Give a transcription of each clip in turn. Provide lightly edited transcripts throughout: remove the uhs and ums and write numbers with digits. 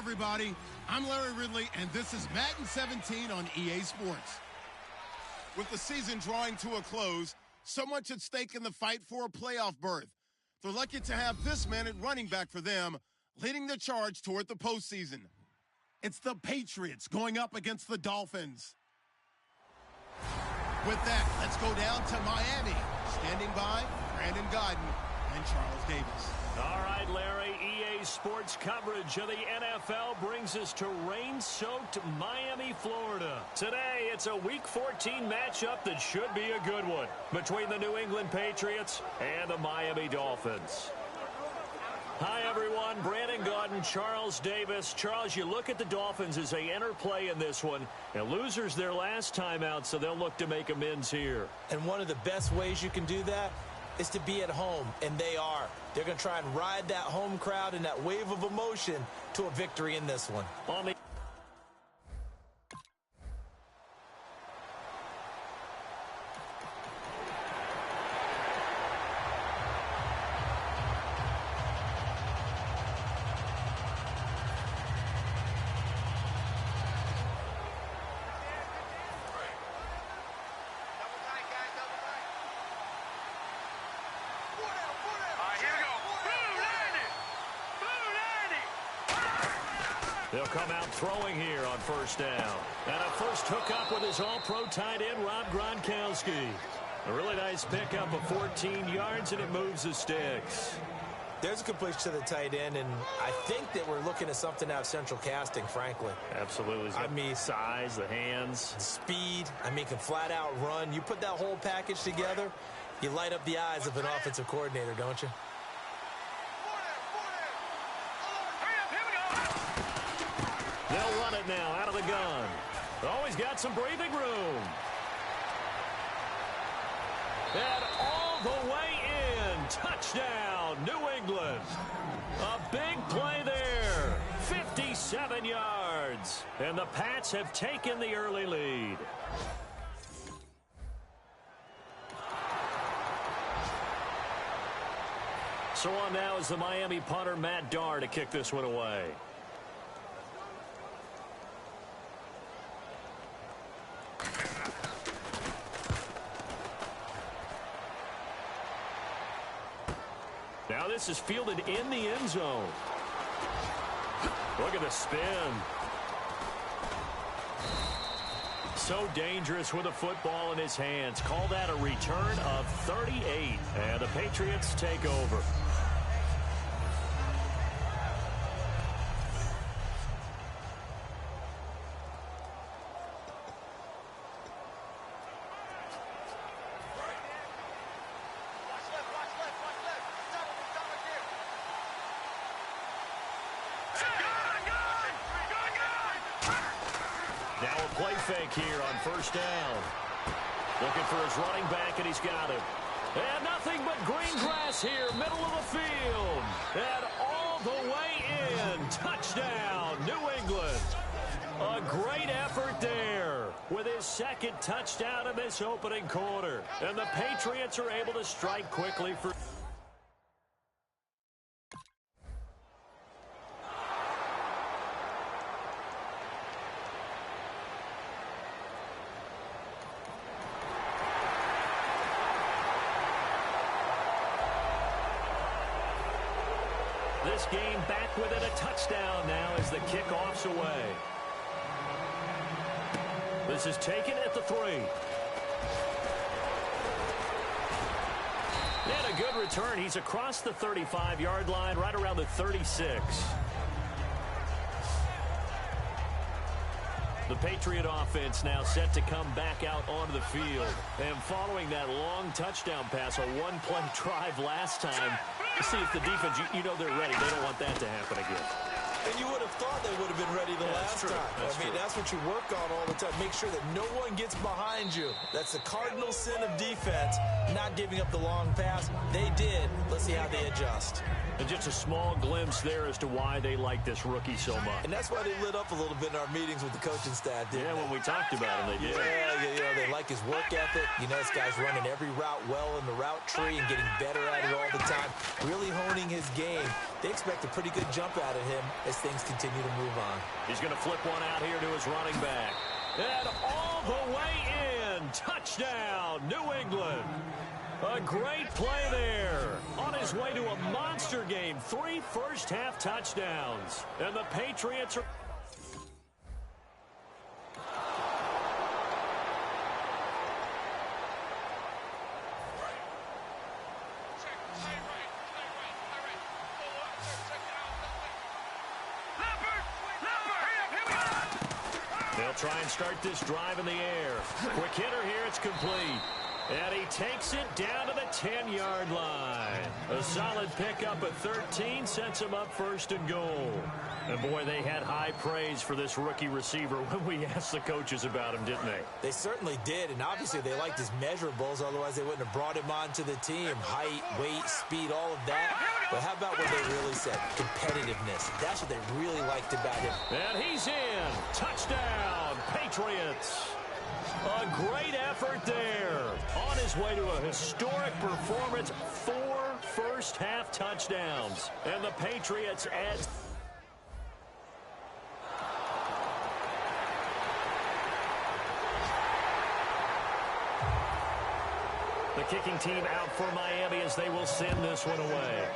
everybody. I'm Larry Ridley, and this is Madden 17 on EA Sports. With the season drawing to a close, so much at stake in the fight for a playoff berth. They're lucky to have this man at running back for them, leading the charge toward the postseason. It's the Patriots going up against the Dolphins. With that, let's go down to Miami. Standing by, Brandon Godden and Charles Davis. All right, Larry, EA Sports coverage of the NFL brings us to rain-soaked Miami, Florida. Today, it's a Week 14 matchup that should be a good one between the New England Patriots and the Miami Dolphins. Hi, everyone. Brandon Godden, Charles Davis. Charles, you look at the Dolphins as they enter play in this one. And losers their last time out, so they'll look to make amends here. And one of the best ways you can do that is to be at home, and they are. They're going to try and ride that home crowd and that wave of emotion to a victory in this one. On the They'll come out throwing here on first down. And a first hookup with his all-pro tight end, Rob Gronkowski. A really nice pickup of 14 yards, and it moves the sticks. There's a completion to the tight end, and I think that we're looking at something out of central casting, frankly. Absolutely. I mean, size, the hands. Speed. I mean, can flat out run. You put that whole package together, you light up the eyes of an offensive coordinator, don't you? They'll run it now out of the gun. Always got some breathing room. And all the way in. Touchdown, New England. A big play there. 57 yards. And the Pats have taken the early lead. So on now is the Miami punter, Matt Darr, to kick this one away. Now this is fielded in the end zone. Look at the spin. So dangerous with a football in his hands. Call that a return of 38. And the Patriots take over. Now a play fake here on first down. Looking for his running back, and he's got it. And nothing but green grass here, middle of the field. And all the way in. Touchdown, New England. A great effort there with his second touchdown in this opening quarter. And the Patriots are able to strike quickly for... This game back within a touchdown now as the kickoff's away. This is taken at the 3. And a good return. He's across the 35-yard line, right around the 36. The Patriot offense now set to come back out onto the field. And following that long touchdown pass, a one-play drive last time, to see if the defense, you know they're ready. They don't want that to happen again. And you would have thought they would have been ready the last time. I mean, that's what you work on all the time. Make sure that no one gets behind you. That's the cardinal sin of defense, not giving up the long pass. They did. Let's see how they adjust. And just a small glimpse there as to why they like this rookie so much. And that's why they lit up a little bit in our meetings with the coaching staff, didn't they? When we talked about them, they did. Yeah, they They like his work ethic. You know, this guy's running every route well in the route tree and getting better at it all the time, really honing his game. They expect a pretty good jump out of him as things continue to move on. He's going to flip one out here to his running back. And all the way in. Touchdown, New England. A great play there. On his way to a monster game. 3 first-half touchdowns. And the Patriots are... They'll try and start this drive in the air. Quick hitter here, it's complete. And he takes it down to the 10-yard line. A solid pickup at 13 sets him up first and goal. And boy, they had high praise for this rookie receiver when we asked the coaches about him, didn't they? They certainly did, and obviously they liked his measurables, otherwise they wouldn't have brought him onto the team. Height, weight, speed, all of that. But how about what they really said? Competitiveness. That's what they really liked about him. And he's in. Touchdown, Patriots. A great effort there. On his way to a historic performance, 4 first-half touchdowns. And the Patriots add... The kicking team out for Miami as they will send this one away.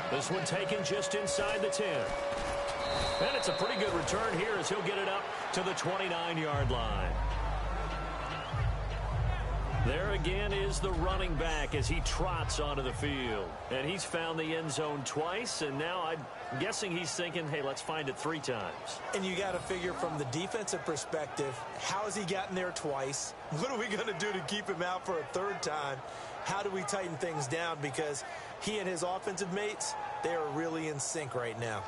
This one taken just inside the 10. And it's a pretty good return here as he'll get it up to the 29-yard line. There again is the running back as he trots onto the field. And he's found the end zone twice, and now I'm guessing he's thinking, hey, let's find it 3 times. And you got to figure from the defensive perspective, how has he gotten there twice? What are we going to do to keep him out for a 3rd time? How do we tighten things down? Because he and his offensive mates, they are really in sync right now.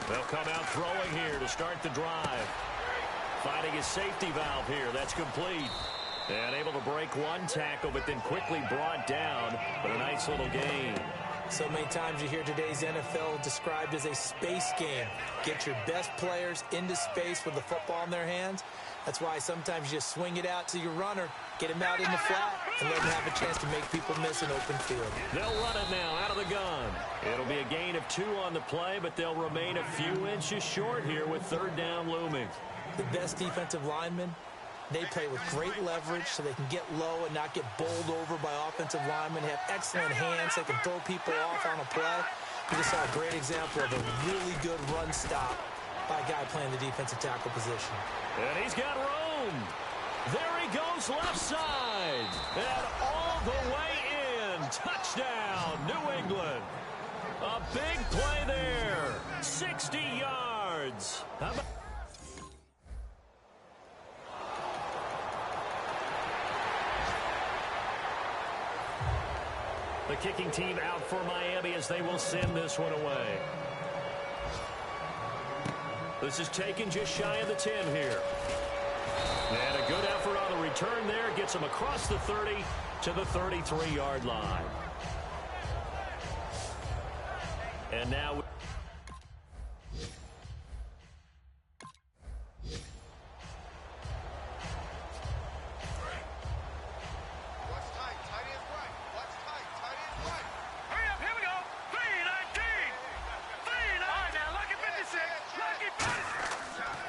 They'll come out throwing here to start the drive. Finding his safety valve here. That's complete. And able to break one tackle, but then quickly brought down. But a nice little gain. So many times you hear today's NFL described as a space game. Get your best players into space with the football in their hands. That's why sometimes you just swing it out to your runner, get him out in the flat, and let him have a chance to make people miss an open field. They'll run it now out of the gun. It'll be a gain of 2 on the play, but they'll remain a few inches short here with 3rd down looming. The best defensive linemen, they play with great leverage so they can get low and not get bowled over by offensive linemen. They have excellent hands. They can throw people off on a play. We just saw a great example of a really good run stop by a guy playing the defensive tackle position. And he's got room. There he goes left side. And all the way in. Touchdown, New England. A big play there. 60 yards. How about... The kicking team out for Miami as they will send this one away. This is taken just shy of the 10 here. And a good effort on the return there. Gets him across the 30 to the 33-yard line. And now...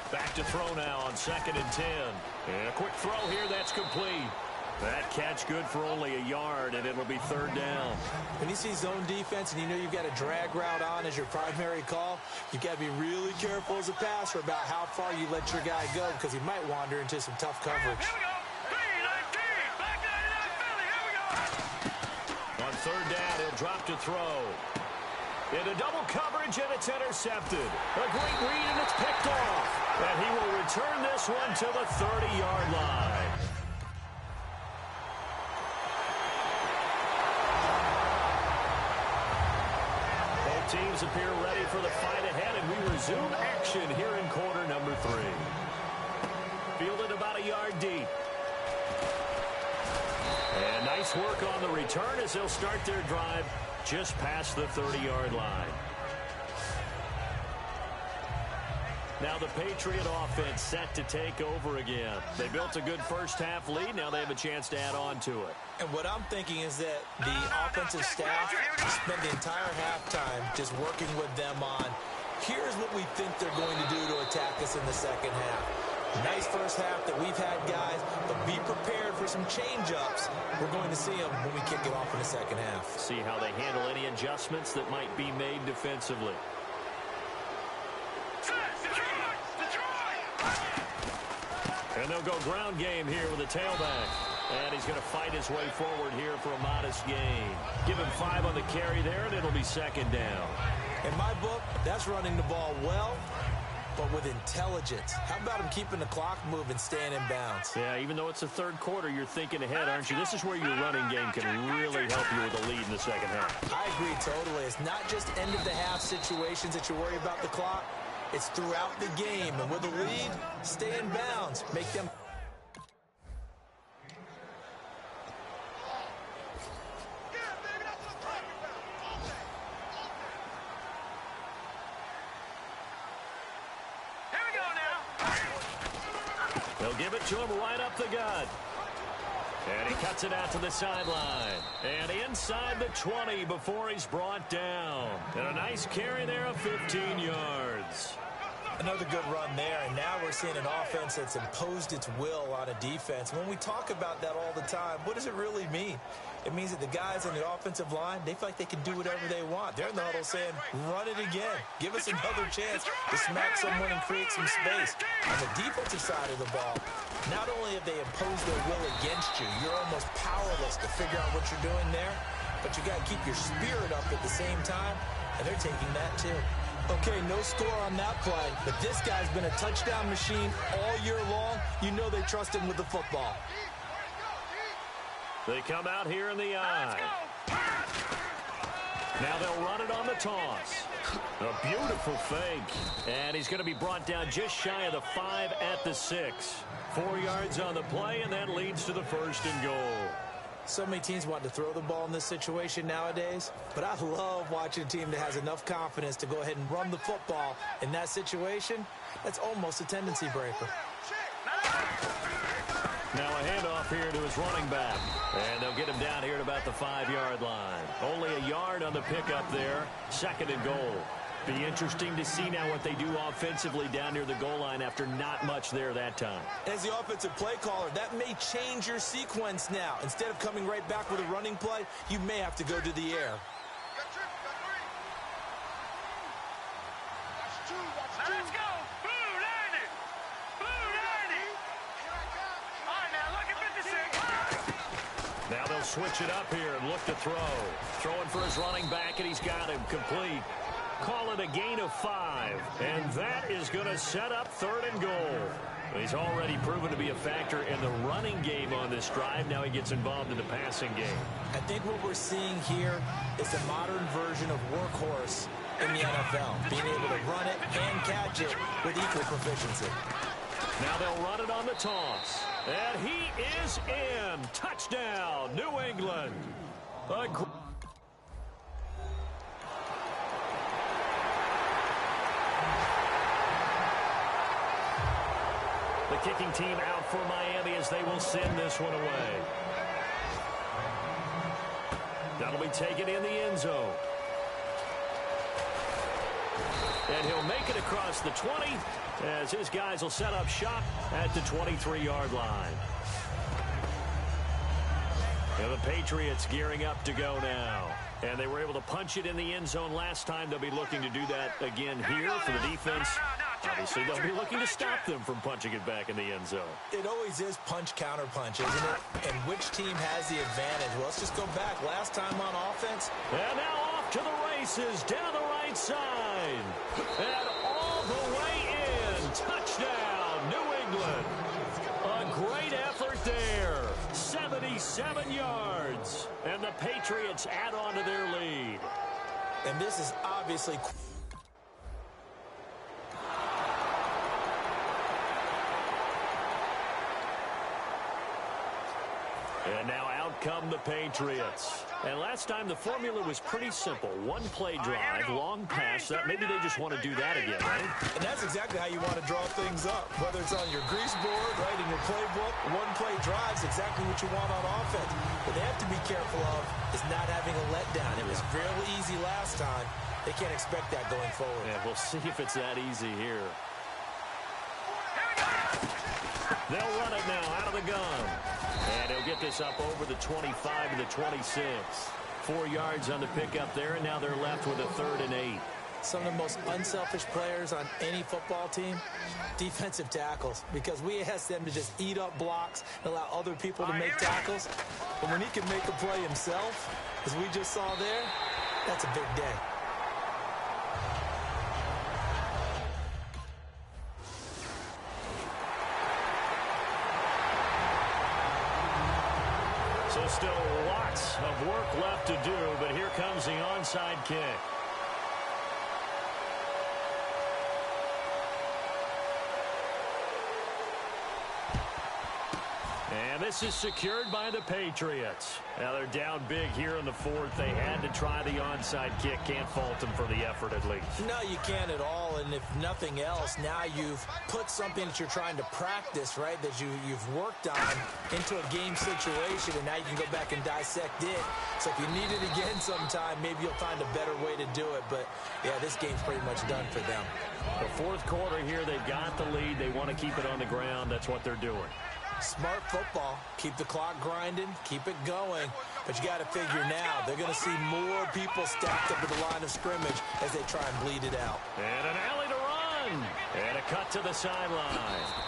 Back to throw now on 2nd and 10. And a quick throw here, that's complete. That catch good for only a yard, and it'll be 3rd down. When you see zone defense and you know you've got a drag route on as your primary call, you've got to be really careful as a passer about how far you let your guy go because he might wander into some tough coverage. On 3rd down, he'll drop to throw. Into double coverage, and it's intercepted. A great read, and it's picked off. And he will return this one to the 30-yard line. Teams appear ready for the fight ahead, and we resume action here in quarter number 3. Fielded about a yard deep. And nice work on the return as they'll start their drive just past the 30-yard line. Now the Patriot offense set to take over again. They built a good first-half lead. Now they have a chance to add on to it. And what I'm thinking is that the offensive staff spent the entire halftime just working with them on, here's what we think they're going to do to attack us in the second half. Nice first half that we've had, guys, but be prepared for some change-ups. We're going to see them when we kick it off in the second half. See how they handle any adjustments that might be made defensively. And they'll go ground game here with a tailback. And he's going to fight his way forward here for a modest gain. Give him 5 on the carry there, and it'll be second down. In my book, that's running the ball well, but with intelligence. How about him keeping the clock moving, staying in bounds? Yeah, even though it's the third quarter, you're thinking ahead, aren't you? This is where your running game can really help you with a lead in the second half. I agree totally. It's not just end-of-the-half situations that you worry about the clock. It's throughout the game. And with a lead, stay in bounds. Make them... They'll give it to him right up the gut. And he cuts it out to the sideline. And inside the 20 before he's brought down. And a nice carry there of 15 yards. Another good run there, and now we're seeing an offense that's imposed its will on a defense. When we talk about that all the time, what does it really mean? It means that the guys on the offensive line, they feel like they can do whatever they want. They're in the huddle saying, run it again. Give us another chance to smack someone and create some space. On the defensive side of the ball, not only have they imposed their will against you, you're almost powerless to figure out what you're doing there, but you got to keep your spirit up at the same time, and they're taking that too. Okay, no score on that play, but this guy's been a touchdown machine all year long. You know they trust him with the football. They come out here in the eye. Now they'll run it on the toss. A beautiful fake. And he's going to be brought down just shy of the 5 at the 6. 4 yards on the play, and that leads to the 1st and goal. So many teams want to throw the ball in this situation nowadays, but I love watching a team that has enough confidence to go ahead and run the football. In that situation, that's almost a tendency breaker. Now a handoff here to his running back. And they'll get him down here at about the 5-yard line. Only a yard on the pickup there. 2nd and goal. Be interesting to see now what they do offensively down near the goal line after not much there that time. As the offensive play caller, that may change your sequence now. Instead of coming right back with a running play, you may have to go to the air. Let's go. Blue 90. Blue 90. All right, now look at 56. Now they'll switch it up here and look to throw. Throwing for his running back, and he's got him complete. Call it a gain of 5. And that is going to set up 3rd and goal. He's already proven to be a factor in the running game on this drive. Now he gets involved in the passing game. I think what we're seeing here is a modern version of workhorse in the NFL. Being able to run it and catch it with equal proficiency. Now they'll run it on the toss. And he is in. Touchdown, New England. The kicking team out for Miami as they will send this one away. That'll be taken in the end zone. And he'll make it across the 20 as his guys will set up shop at the 23-yard line. And the Patriots gearing up to go now. And they were able to punch it in the end zone last time. They'll be looking to do that again here for the defense. Obviously, they'll be looking to stop them from punching it back in the end zone. It always is punch-counter-punch, isn't it? And which team has the advantage? Well, let's just go back. Last time on offense. And now off to the races down the right side. And all the way in. Touchdown, New England. A great effort there. 77 yards. And the Patriots add on to their lead. And this is obviously... And now out come the Patriots. And last time the formula was pretty simple. One play drive, long pass. That maybe they just want to do that again, right? And that's exactly how you want to draw things up. Whether it's on your grease board, right, in your playbook, one play drive's exactly what you want on offense. What they have to be careful of is not having a letdown. It was fairly easy last time. They can't expect that going forward. Yeah, we'll see if it's that easy here. They'll run it now out of the gun. And he'll get this up over the 25 to the 26. 4 yards on the pickup there, and now they're left with a 3rd and 8. Some of the most unselfish players on any football team, defensive tackles, because we ask them to just eat up blocks and allow other people to make tackles. But when he can make a play himself, as we just saw there, that's a big day. So still lots of work left to do, but here comes the onside kick. And this is secured by the Patriots. Now they're down big here in the 4th. They had to try the onside kick. Can't fault them for the effort at least. No, you can't at all. And if nothing else, now you've put something that you're trying to practice, right, that you've worked on into a game situation, and now you can go back and dissect it. So if you need it again sometime, maybe you'll find a better way to do it. But, yeah, this game's pretty much done for them. The 4th quarter here, they've got the lead. They want to keep it on the ground. That's what they're doing. Smart football. Keep the clock grinding. Keep it going. But you got to figure now, they're going to see more people stacked up at the line of scrimmage as they try and bleed it out. And an alley to run. And a cut to the sideline.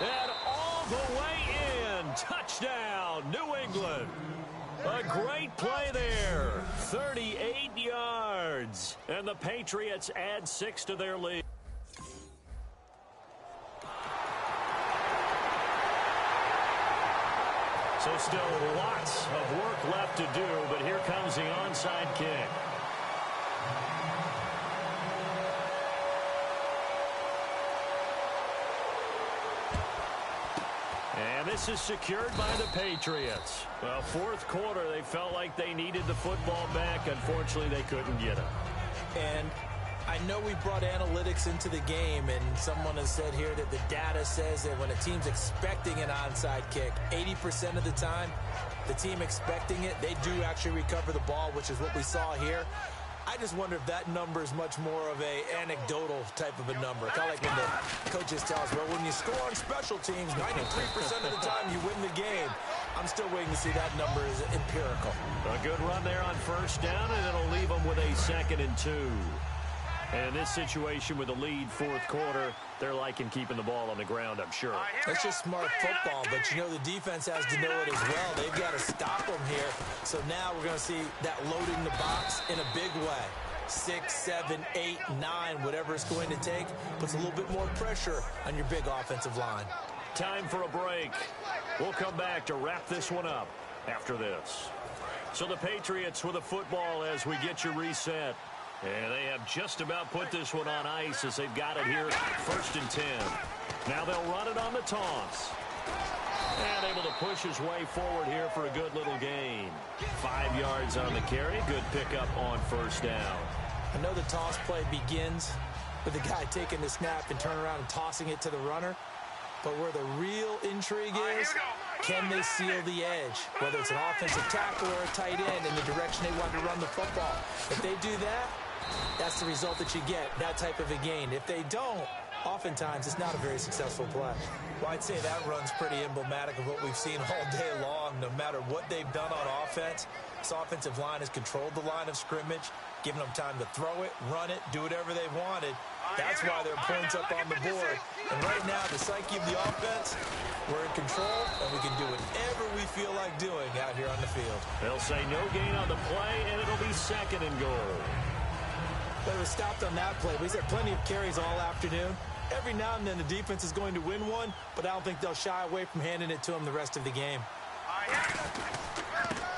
And all the way in. Touchdown, New England. A great play there. 38 yards. And the Patriots add 6 to their lead. So still lots of work left to do, but here comes the onside kick. And this is secured by the Patriots. Well, 4th quarter, they felt like they needed the football back. Unfortunately, they couldn't get it. And I know we brought analytics into the game, and someone has said here that the data says that when a team's expecting an onside kick, 80% of the time, the team expecting it, they do actually recover the ball, which is what we saw here. I just wonder if that number is much more of a anecdotal type of a number. Kind of like when the coaches tell us, well, when you score on special teams, 93% of the time you win the game. I'm still waiting to see that number is empirical. A good run there on 1st down, and it'll leave them with a 2nd and 2. And in this situation with the lead 4th quarter, they're liking keeping the ball on the ground, I'm sure. That's just smart football, but you know the defense has to know it as well. They've got to stop them here. So now we're going to see that loading the box in a big way. 6, 7, 8, 9, whatever it's going to take, puts a little bit more pressure on your big offensive line. Time for a break. We'll come back to wrap this one up after this. So the Patriots with a football as we get you reset. And they have just about put this one on ice as they've got it here 1st and 10. Now they'll run it on the toss. And able to push his way forward here for a good little gain. 5 yards on the carry. Good pickup on 1st down. I know the toss play begins with the guy taking the snap and turning around and tossing it to the runner. But where the real intrigue is, can they seal the edge? Whether it's an offensive tackle or a tight end in the direction they want to run the football. If they do that, that's the result that you get, that type of a gain. If they don't, oftentimes it's not a very successful play. Well, I'd say that run's pretty emblematic of what we've seen all day long. No matter what they've done on offense, this offensive line has controlled the line of scrimmage, giving them time to throw it, run it, do whatever they wanted. That's why there are points up on the board. And right now, the psyche of the offense, we're in control, and we can do whatever we feel like doing out here on the field. They'll say no gain on the play, and it'll be 2nd and goal. But it was stopped on that play. We had plenty of carries all afternoon. Every now and then the defense is going to win one, but I don't think they'll shy away from handing it to him the rest of the game.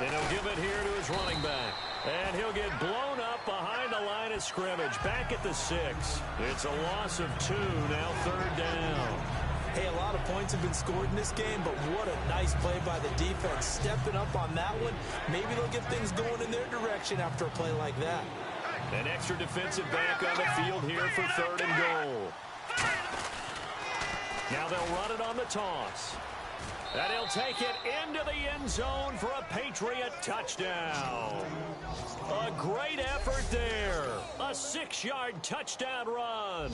And he'll give it here to his running back. And he'll get blown up behind the line line of scrimmage, back at the 6. It's a loss of 2, now 3rd down. Hey, a lot of points have been scored in this game, but what a nice play by the defense. Stepping up on that one, maybe they'll get things going in their direction after a play like that. An extra defensive back on the field here for 3rd and goal. Now they'll run it on the toss. And he'll take it into the end zone for a Patriot touchdown. A great effort there. A 6-yard touchdown run.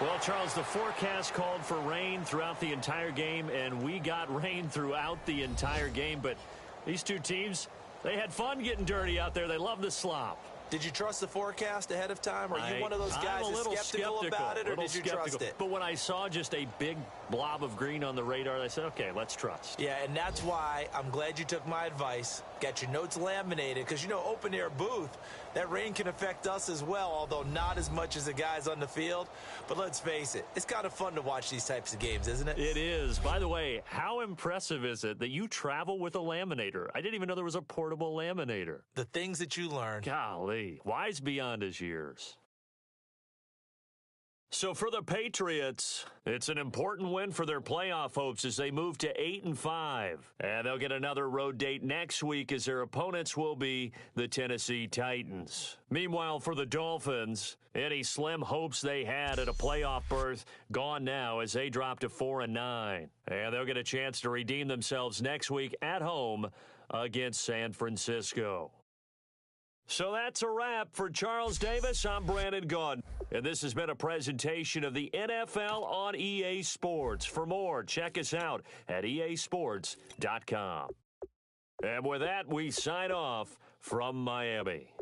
Well, Charles, the forecast called for rain throughout the entire game, and we got rain throughout the entire game. But these two teams, they had fun getting dirty out there. They love the slop. Did you trust the forecast ahead of time? Are you one of those guys that's skeptical about it, or did you trust it? But when I saw just a big blob of green on the radar, I said, okay, let's trust. Yeah, and that's why I'm glad you took my advice. Got your notes laminated, because, you know, open-air booth, that rain can affect us as well, although not as much as the guys on the field. But let's face it, it's kind of fun to watch these types of games, isn't it? It is. By the way, how impressive is it that you travel with a laminator? I didn't even know there was a portable laminator. The things that you learn. Golly, wise beyond his years. So for the Patriots, it's an important win for their playoff hopes as they move to 8-5. And they'll get another road date next week as their opponents will be the Tennessee Titans. Meanwhile, for the Dolphins, any slim hopes they had at a playoff berth gone now as they drop to 4-9. And they'll get a chance to redeem themselves next week at home against San Francisco. So that's a wrap. For Charles Davis, I'm Brandon Gaudin. And this has been a presentation of the NFL on EA Sports. For more, check us out at easports.com. And with that, we sign off from Miami.